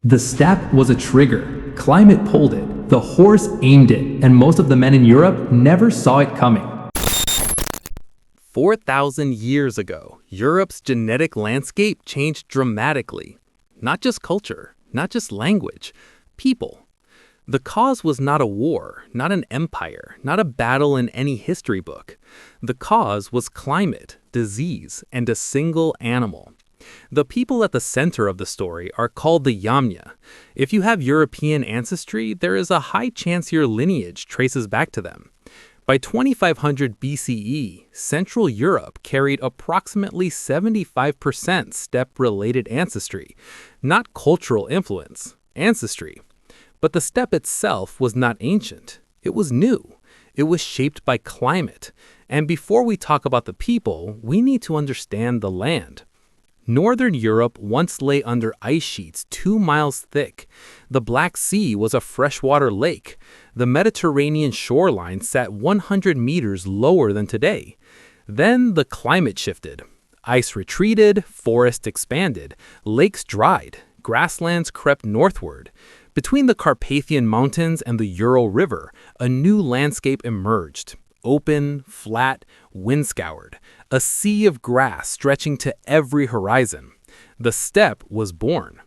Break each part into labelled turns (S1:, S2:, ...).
S1: The steppe was a trigger, climate pulled it, the horse aimed it, and most of the men in Europe never saw it coming.
S2: 4,000 years ago, Europe's genetic landscape changed dramatically. Not just culture, not just language, people. The cause was not a war, not an empire, not a battle in any history book. The cause was climate, disease, and a single animal. The people at the center of the story are called the Yamna. If you have European ancestry, there is a high chance your lineage traces back to them. By 2500 BCE, Central Europe carried approximately 75% steppe-related ancestry, not cultural influence, ancestry. But the steppe itself was not ancient. It was new. It was shaped by climate. And before we talk about the people, we need to understand the land. Northern Europe once lay under ice sheets 2 miles thick. The Black Sea was a freshwater lake. The Mediterranean shoreline sat 100 meters lower than today. Then the climate shifted. Ice retreated, forests expanded, lakes dried, grasslands crept northward. Between the Carpathian Mountains and the Ural River, a new landscape emerged. Open, flat, wind-scoured, a sea of grass stretching to every horizon. The steppe was born.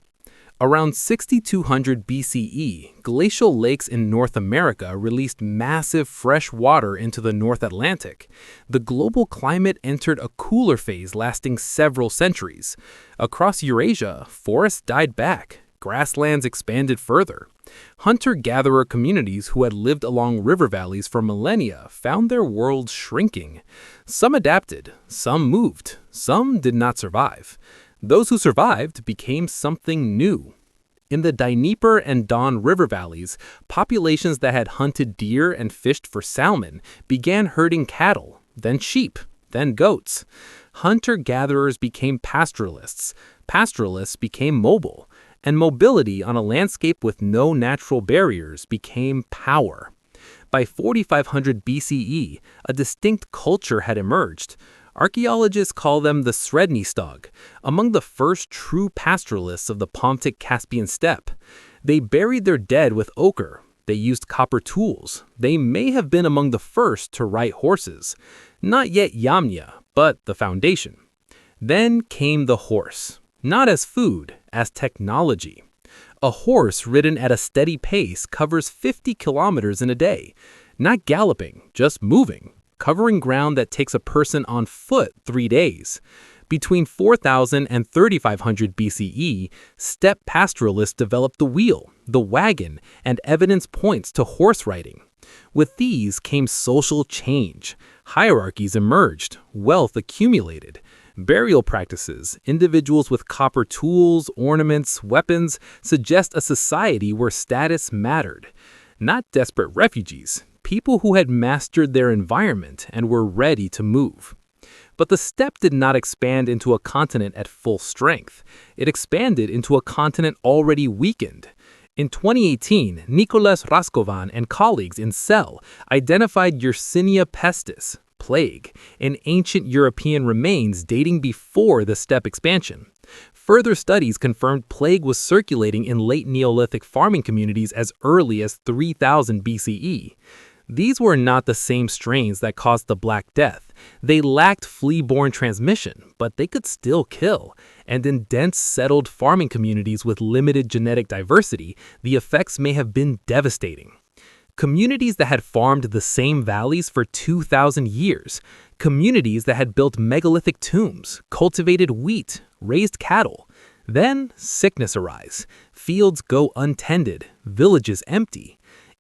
S2: Around 6200 BCE, glacial lakes in North America released massive fresh water into the North Atlantic. The global climate entered a cooler phase lasting several centuries. Across Eurasia, forests died back. Grasslands expanded further. Hunter-gatherer communities who had lived along river valleys for millennia found their worlds shrinking. Some adapted, some moved, some did not survive. Those who survived became something new. In the Dnieper and Don river valleys, populations that had hunted deer and fished for salmon began herding cattle, then sheep, then goats. Hunter-gatherers became pastoralists. Pastoralists became mobile. And mobility on a landscape with no natural barriers became power. By 4500 BCE, a distinct culture had emerged. Archaeologists call them the Srednjestog, among the first true pastoralists of the Pontic-Caspian steppe. They buried their dead with ochre. They used copper tools. They may have been among the first to ride horses. Not yet Yamna, but the foundation. Then came the horse. Not as food, as technology. A horse ridden at a steady pace covers 50 kilometers in a day. Not galloping, just moving, covering ground that takes a person on foot 3 days. Between 4000 and 3500 BCE, steppe pastoralists developed the wheel, the wagon, and evidence points to horse riding. With these came social change. Hierarchies emerged, wealth accumulated. Burial practices, individuals with copper tools, ornaments, weapons, suggest a society where status mattered. Not desperate refugees, people who had mastered their environment and were ready to move. But the steppe did not expand into a continent at full strength. It expanded into a continent already weakened. In 2018, Nicolas Rascovan and colleagues in Cell identified Yersinia pestis, plague, in ancient European remains dating before the steppe expansion. Further studies confirmed plague was circulating in late Neolithic farming communities as early as 3000 BCE. These were not the same strains that caused the Black Death. They lacked flea-borne transmission, but they could still kill. And in dense, settled farming communities with limited genetic diversity, the effects may have been devastating. Communities that had farmed the same valleys for 2,000 years, communities that had built megalithic tombs, cultivated wheat, raised cattle. Then sickness arise, fields go untended, villages empty.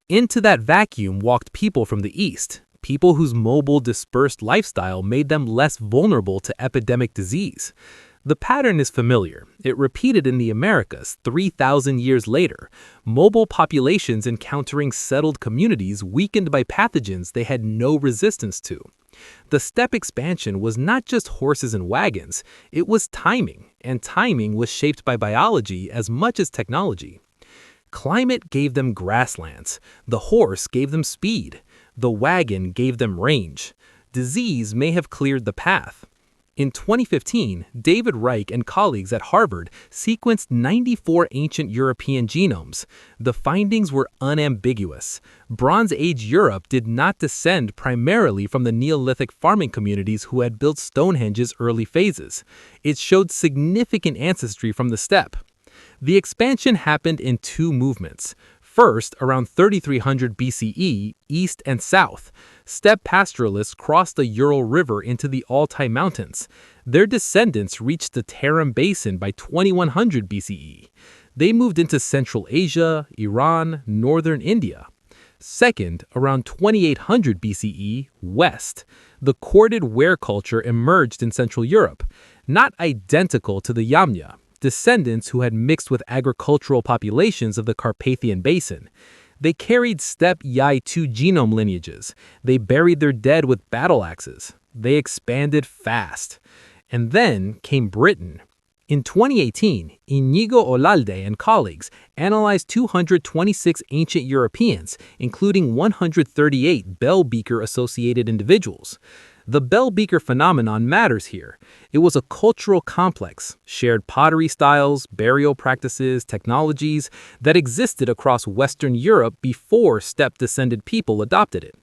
S2: Into that vacuum walked people from the east, people whose mobile, dispersed lifestyle made them less vulnerable to epidemic disease. The pattern is familiar. It repeated in the Americas 3,000 years later, mobile populations encountering settled communities weakened by pathogens they had no resistance to. The steppe expansion was not just horses and wagons, it was timing, and timing was shaped by biology as much as technology. Climate gave them grasslands, the horse gave them speed, the wagon gave them range. Disease may have cleared the path. In 2015, David Reich and colleagues at Harvard sequenced 94 ancient European genomes. The findings were unambiguous. Bronze Age Europe did not descend primarily from the Neolithic farming communities who had built Stonehenge's early phases. It showed significant ancestry from the steppe. The expansion happened in two movements. First, around 3300 BCE, east and south, steppe pastoralists crossed the Ural River into the Altai Mountains. Their descendants reached the Tarim Basin by 2100 BCE. They moved into Central Asia, Iran, northern India. Second, around 2800 BCE, west, the corded ware culture emerged in Central Europe, not identical to the Yamna, descendants who had mixed with agricultural populations of the Carpathian Basin. They carried steppe Yai-2 genome lineages. They buried their dead with battle axes. They expanded fast. And then came Britain. In 2018, Inigo Olalde and colleagues analyzed 226 ancient Europeans, including 138 Beaker-associated individuals. The Beaker phenomenon matters here. It was a cultural complex, shared pottery styles, burial practices, technologies that existed across Western Europe before steppe-descended people adopted it.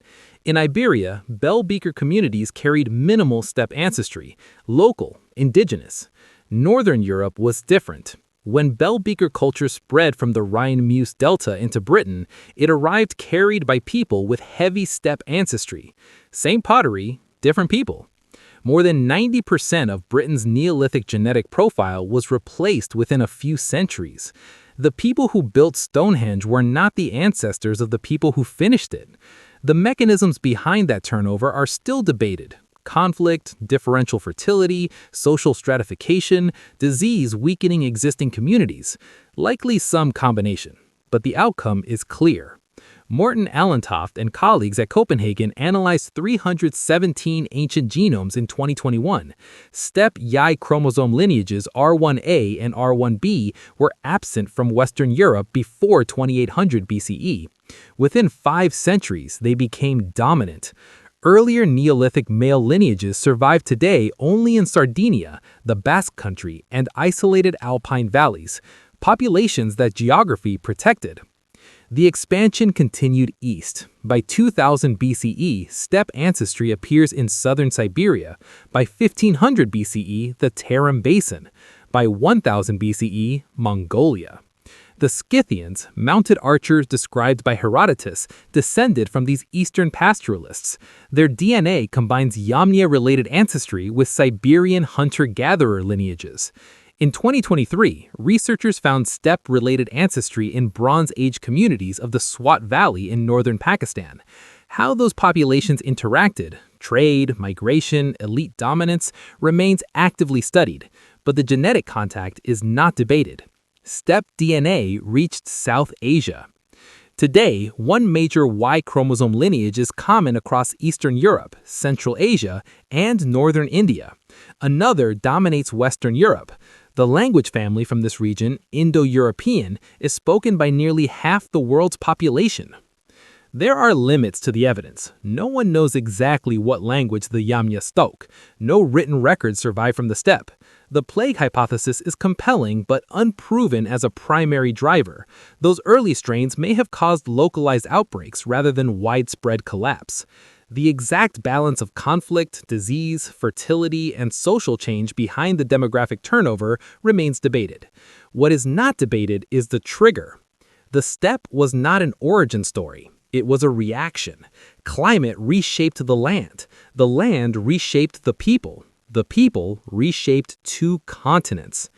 S2: In Iberia, Beaker communities carried minimal steppe ancestry, local, indigenous. Northern Europe was different. When Beaker culture spread from the Rhine-Meuse Delta into Britain, it arrived carried by people with heavy steppe ancestry. Same pottery, different people. More than 90% of Britain's Neolithic genetic profile was replaced within a few centuries. The people who built Stonehenge were not the ancestors of the people who finished it. The mechanisms behind that turnover are still debated. Conflict, differential fertility, social stratification, disease weakening existing communities. Likely some combination. But the outcome is clear. Morten Allentoft and colleagues at Copenhagen analyzed 317 ancient genomes in 2021. Steppe Yai chromosome lineages R1a and R1b were absent from Western Europe before 2800 BCE. Within 5 centuries, they became dominant. Earlier Neolithic male lineages survive today only in Sardinia, the Basque Country, and isolated alpine valleys, populations that geography protected. The expansion continued east. By 2000 BCE, steppe ancestry appears in southern Siberia. By 1500 BCE, the Tarim Basin. By 1000 BCE, Mongolia. The Scythians, mounted archers described by Herodotus, descended from these eastern pastoralists. Their DNA combines Yamna-related ancestry with Siberian hunter-gatherer lineages. In 2023, researchers found steppe-related ancestry in Bronze Age communities of the Swat Valley in northern Pakistan. How those populations interacted, trade, migration, elite dominance, remains actively studied, but the genetic contact is not debated. Steppe DNA reached South Asia. Today, one major Y chromosome lineage is common across Eastern Europe, Central Asia, and northern India. Another dominates Western Europe. The language family from this region, Indo-European, is spoken by nearly half the world's population. There are limits to the evidence. No one knows exactly what language the Yamna spoke. No written records survive from the steppe. The plague hypothesis is compelling but unproven as a primary driver. Those early strains may have caused localized outbreaks rather than widespread collapse. The exact balance of conflict, disease, fertility, and social change behind the demographic turnover remains debated. What is not debated is the trigger. The steppe was not an origin story. It was a reaction. Climate reshaped the land. The land reshaped the people. The people reshaped 2 continents.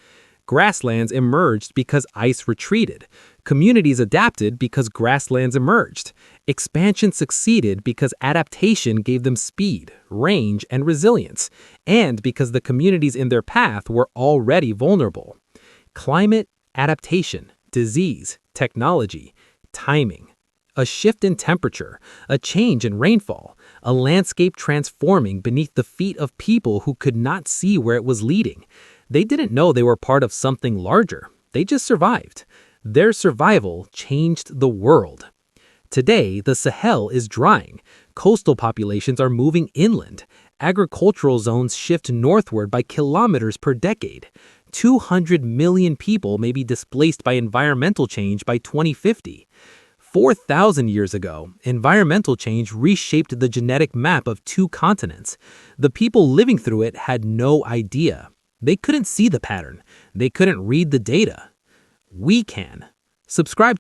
S2: Grasslands emerged because ice retreated. Communities adapted because grasslands emerged. Expansion succeeded because adaptation gave them speed, range, and resilience, and because the communities in their path were already vulnerable. Climate, adaptation, disease, technology, timing. A shift in temperature, a change in rainfall, a landscape transforming beneath the feet of people who could not see where it was leading. They didn't know they were part of something larger. They just survived. Their survival changed the world. Today, the Sahel is drying. Coastal populations are moving inland. Agricultural zones shift northward by kilometers per decade. 200 million people may be displaced by environmental change by 2050. 4,000 years ago, environmental change reshaped the genetic map of 2 continents. The people living through it had no idea. They couldn't see the pattern. They couldn't read the data. We can. Subscribe